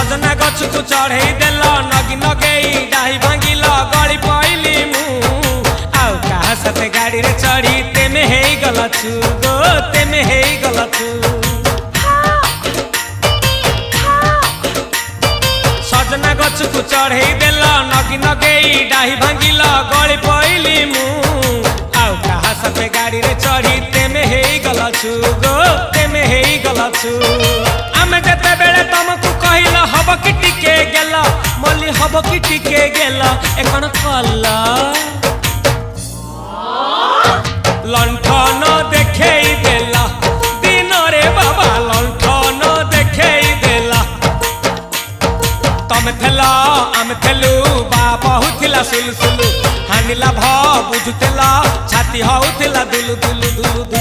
सजना गछ को चढ़े देल नगी नगेई डाही भांगिल गली पइली मु आउ कहा साथे गाड़ी रे चढ़ी तेमे हेई गला छु गो तेमे हेई गला छु सजना गछ को चढ़े देल नगी नगेई डाही भांगिल गली पइली मु आउ कहा साथे गाड़ी रे चढ़ी तेमे हेई गला छु गो तेमे हेई गला छु आमे जते बेले तुमको कहिल हब कि टिके गेल मल्ली हब कि टिके गेल एकन कला लंठन देखेई देला दिन रे बाबा लंठन देखेई देला तमे थेला आमे थेलु बाबा हुथिला सुलु सुलु हानिला भ बुझुतेला छाती हउथिला दुलु दुलु दुलु